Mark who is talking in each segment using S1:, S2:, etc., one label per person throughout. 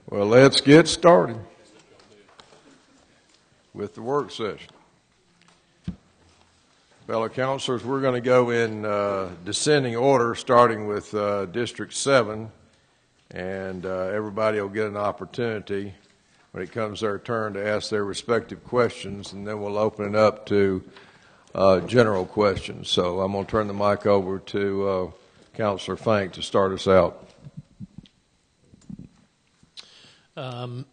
S1: Well, let's get started with the work session. Fellow councilors, we're going to go in descending order, starting with District 7, and everybody will get an opportunity when it comes their turn to ask their respective questions, and then we'll open it up to general questions. So I'm going to turn the mic over to Councilor Fank to start us out. Do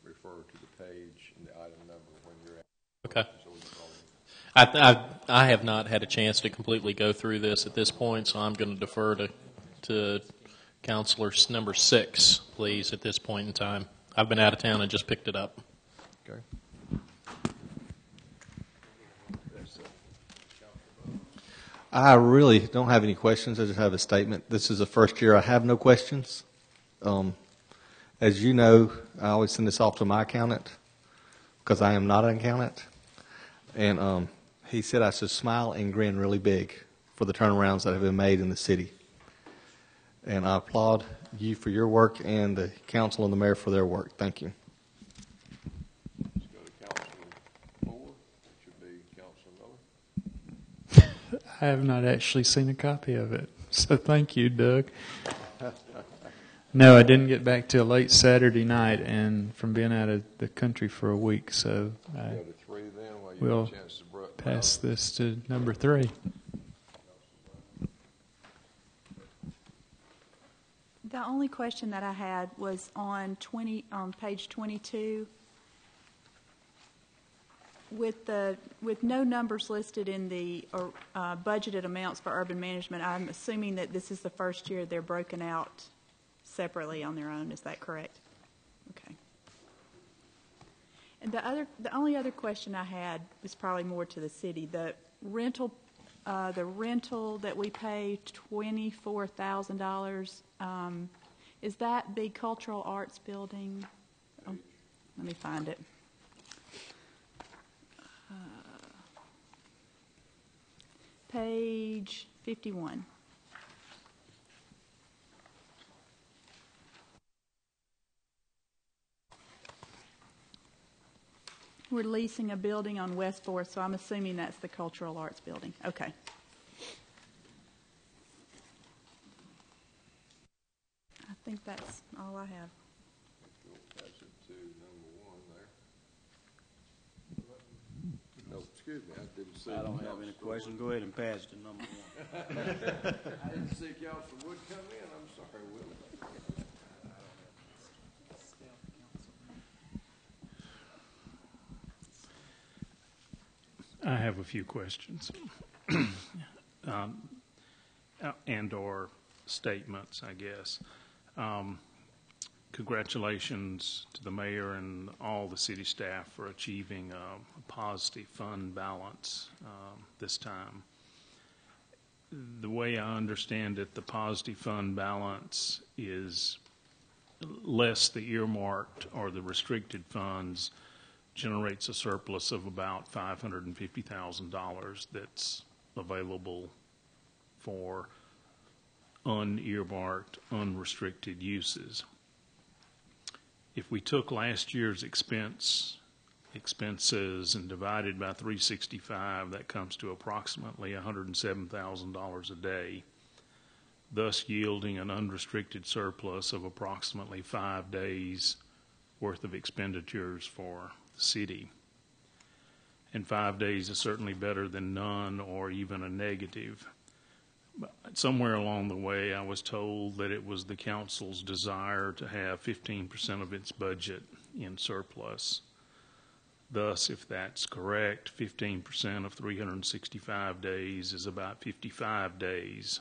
S1: refer to the page and the item number when you're at.
S2: Okay. I have not had a chance to completely go through this at this point, so I'm going to defer to Counselor number 6, please, at this point in time. I've been out of town and just picked it up.
S1: Okay.
S3: I really don't have any questions. I just have a statement. This is the first year I have no questions. As you know, I always send this off to my accountant because I am not an accountant. And he said I should smile and grin really big for the turnarounds that have been made in the city. And I applaud you for your work and the council and the mayor for their work. Thank you.
S1: Let's go to Councilor 4. It should be Councilor Miller.
S4: I have not actually seen a copy of it, so thank you, Doug. No, I didn't get back till late Saturday night, and from being out of the country for a week, so I
S1: Go to 3 then while you
S4: will
S1: have a chance to
S4: pass this to number 3.
S5: The only question that I had was on page 22, with no numbers listed in the budgeted amounts for urban management. I'm assuming that this is the first year they're broken out separately on their own. Is that correct? Okay. And the only other question I had was probably more to the city. The rental that we pay $24,000. Is that the cultural arts building? Oh, let me find it. Page 51. We're leasing a building on West 4th, so I'm assuming that's the cultural arts building. Okay. I think that's all I have.
S1: We'll pass it to number 1 there. No, excuse me, I didn't see.
S6: I don't have any questions. Go ahead and pass it to number 1.
S1: I didn't see Councilor Wood come in. I'm sorry, Will.
S4: I have a few questions and or statements, I guess. Congratulations to the mayor and all the city staff for achieving a positive fund balance this time. The way I understand it, the positive fund balance is less the earmarked or the restricted funds generates a surplus of about $550,000 that's available for unearmarked, unrestricted uses. If we took last year's expenses and divided by 365, that comes to approximately $107,000 a day, thus yielding an unrestricted surplus of approximately 5 days worth of expenditures for the city. And 5 days is certainly better than none or even a negative. But somewhere along the way, I was told that it was the council's desire to have 15% of its budget in surplus. Thus, if that's correct, 15% of 365 days is about 55 days.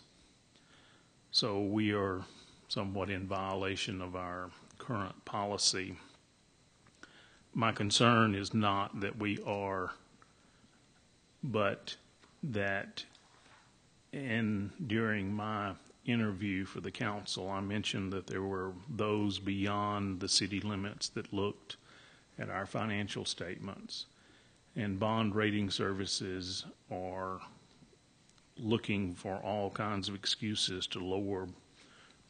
S4: So we are somewhat in violation of our current policy. My concern is not that we are, but that during my interview for the council, I mentioned that there were those beyond the city limits that looked at our financial statements, and bond rating services are looking for all kinds of excuses to lower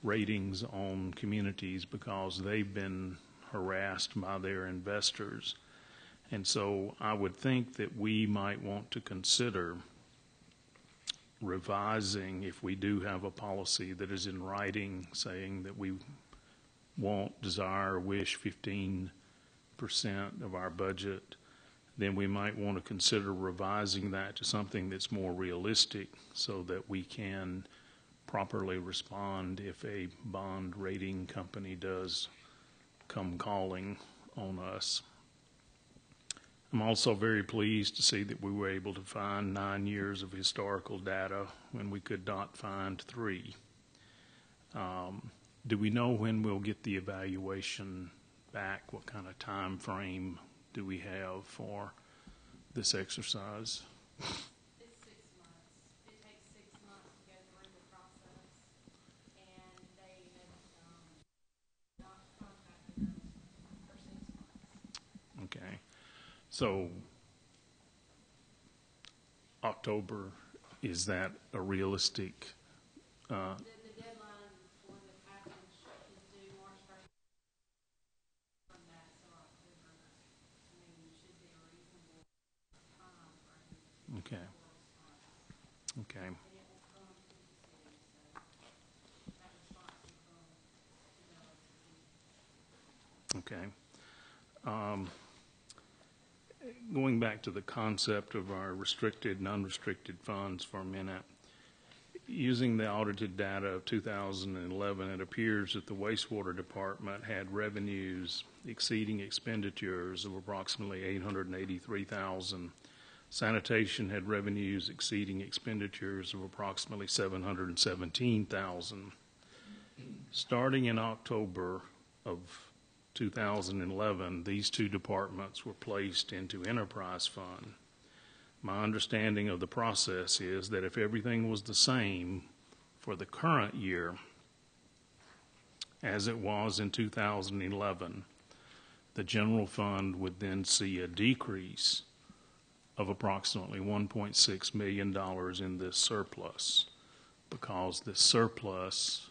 S4: ratings on communities because they've been harassed by their investors. And so I would think that we might want to consider revising, if we do have a policy that is in writing saying that we want, desire, wish 15% of our budget, then we might want to consider revising that to something that's more realistic so that we can properly respond if a bond rating company does come calling on us. I'm also very pleased to see that we were able to find 9 years of historical data when we could not find 3. Do we know when we'll get the evaluation back? What kind of time frame do we have for this exercise?
S7: It's 6 months. It takes 6 months to go through the process, and they have not contacted us for 6 months.
S4: Okay. So October, is that a realistic?
S7: The deadline for the package is due March 1st. From that, so October, should be a reasonable time frame.
S4: Okay. Okay.
S7: And it will come to the city, so that response will come to the
S4: Okay. Going back to the concept of our restricted and unrestricted funds for a minute, using the audited data of 2011, it appears that the wastewater department had revenues exceeding expenditures of approximately $883,000. Sanitation had revenues exceeding expenditures of approximately $717,000. Starting in October of 2011, these two departments were placed into enterprise fund. My understanding of the process is that if everything was the same for the current year as it was in 2011, the general fund would then see a decrease of approximately $1.6 million in this surplus, because this surplus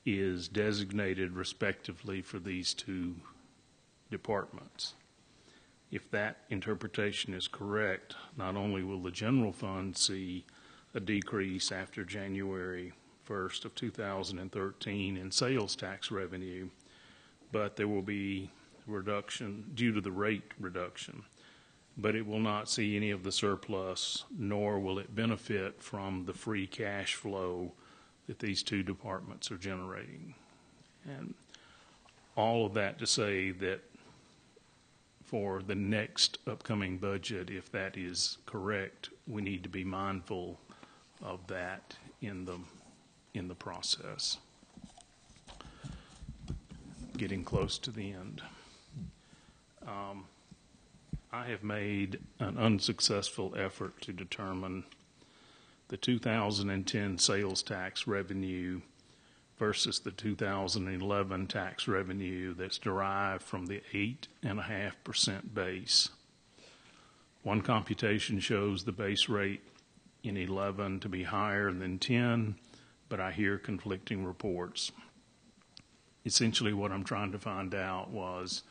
S4: is designated respectively for these two departments. If that interpretation is correct, not only will the general fund see a decrease after January 1st of 2013 in sales tax revenue, but there will be reduction due to the rate reduction. But it will not see any of the surplus, nor will it benefit from the free cash flow that these two departments are generating. And all of that to say that for the next upcoming budget, if that is correct, we need to be mindful of that in the process. Getting close to the end. I have made an unsuccessful effort to determine the 2010 sales tax revenue versus the 2011 tax revenue that's derived from the 8.5% base. One computation shows the base rate in 11 to be higher than 10, but I hear conflicting reports. Essentially what I'm trying to find out was,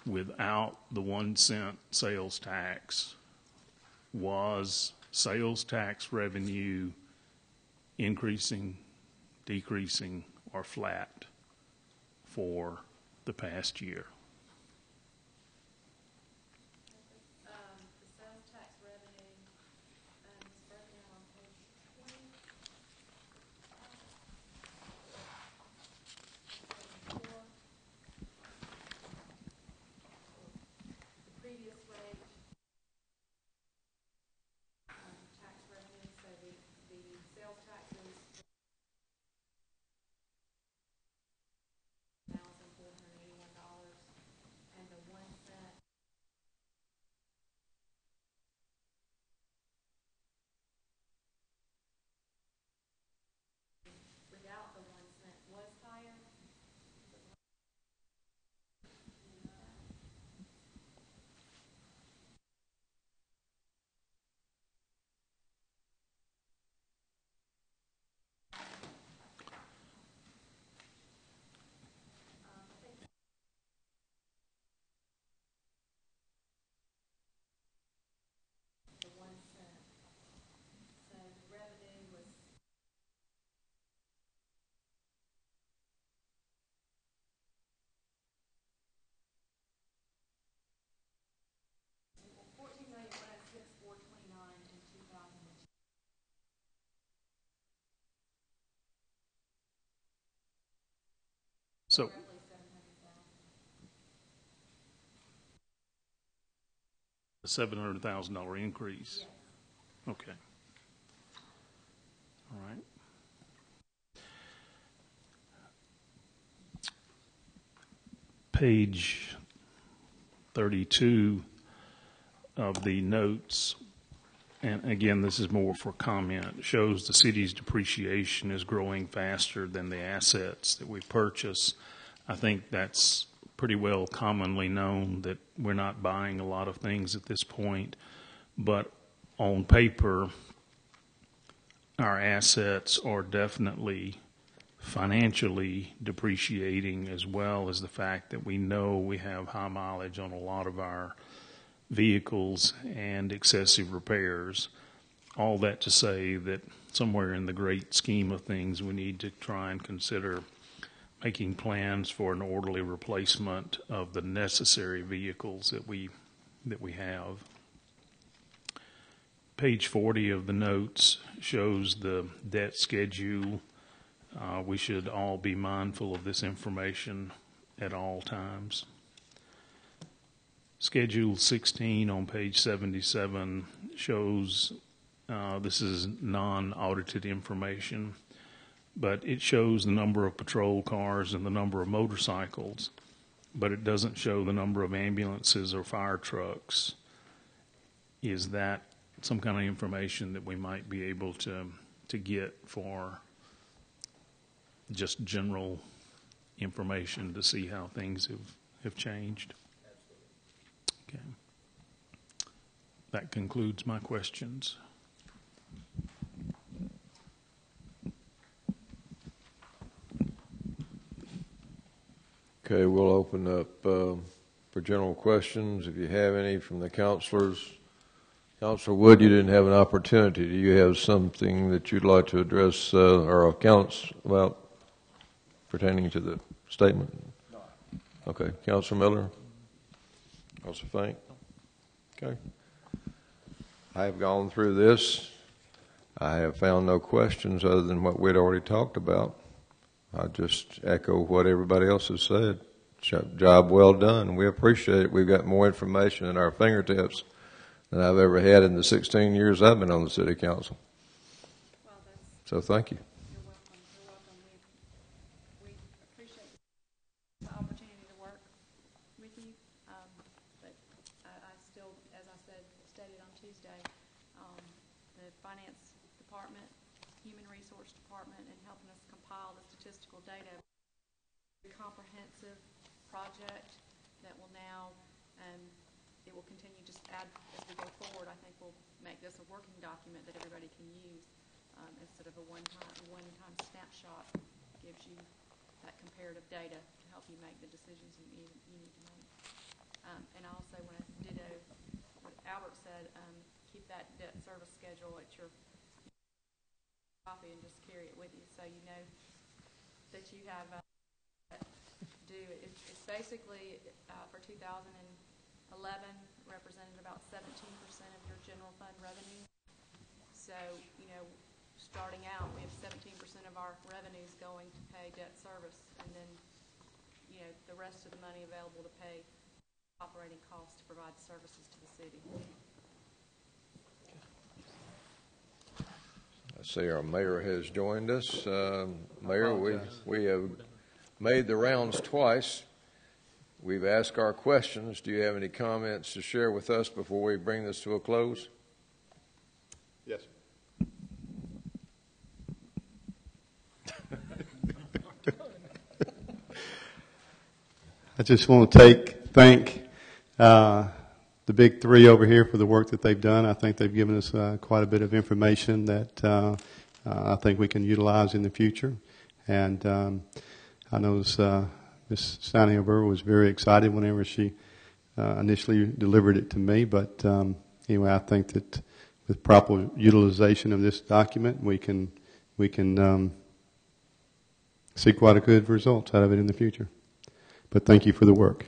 S4: without the 1 cent sales tax, was sales tax revenue increasing, decreasing, or flat for the past year?
S7: The sales tax revenue is broken down on page 20. Page 4. The previous rate, tax revenue, so the sales taxes, $1,481.
S4: $700,000 increase?
S7: Yes.
S4: Okay. All right. Page 32 of the notes, and again, this is more for comment, shows the city's depreciation is growing faster than the assets that we purchase. I think that's pretty well commonly known that we're not buying a lot of things at this point, but on paper, our assets are definitely financially depreciating, as well as the fact that we know we have high mileage on a lot of our vehicles and excessive repairs. All that to say that somewhere in the great scheme of things, we need to try and consider making plans for an orderly replacement of the necessary vehicles that we have. Page 40 of the notes shows the debt schedule. We should all be mindful of this information at all times. Schedule 16 on page 77 shows, this is non-audited information, but it shows the number of patrol cars and the number of motorcycles, but it doesn't show the number of ambulances or fire trucks. Is that some kind of information that we might be able to get for just general information to see how things have changed? Okay. That concludes my questions.
S1: Okay, we'll open up for general questions. If you have any from the councilors. Councilor Wood, you didn't have an opportunity. Do you have something that you'd like to address our accounts about pertaining to the statement? No. Okay. Councilor Miller? Councilor Fink? Okay. I have gone through this. I have found no questions other than what we'd already talked about. I just echo what everybody else has said. Job well done. We appreciate it. We've got more information at our fingertips than I've ever had in the 16 years I've been on the city council.
S5: Well,
S1: so thank you.
S5: You're welcome. You're welcome. We appreciate the opportunity to work with you. But I still, as I stated on Tuesday, the finance department, human resource department, and helping us compile the statistical data, a comprehensive project that will now it will continue just add as we go forward. I think we'll make this a working document that everybody can use instead of a one-time snapshot. Gives you that comparative data to help you make the decisions you need to make. And I also want to ditto what Albert said. Keep that debt service schedule at your copy and just carry it with you, so you know that you have due. It's basically for 2011 represented about 17% of your general fund revenue. So, starting out, we have 17% of our revenues going to pay debt service, and then, the rest of the money available to pay operating costs to provide services to the city.
S1: I see our mayor has joined us. Mayor, we have made the rounds twice. We've asked our questions. Do you have any comments to share with us before we bring this to a close?
S8: Yes. I just want to thank the big three over here for the work that they've done. I think they've given us quite a bit of information that I think we can utilize in the future. And I know Ms. Steinhaber was very excited whenever she initially delivered it to me. But anyway, I think that with proper utilization of this document, we can see quite a good results out of it in the future. But thank you for the work.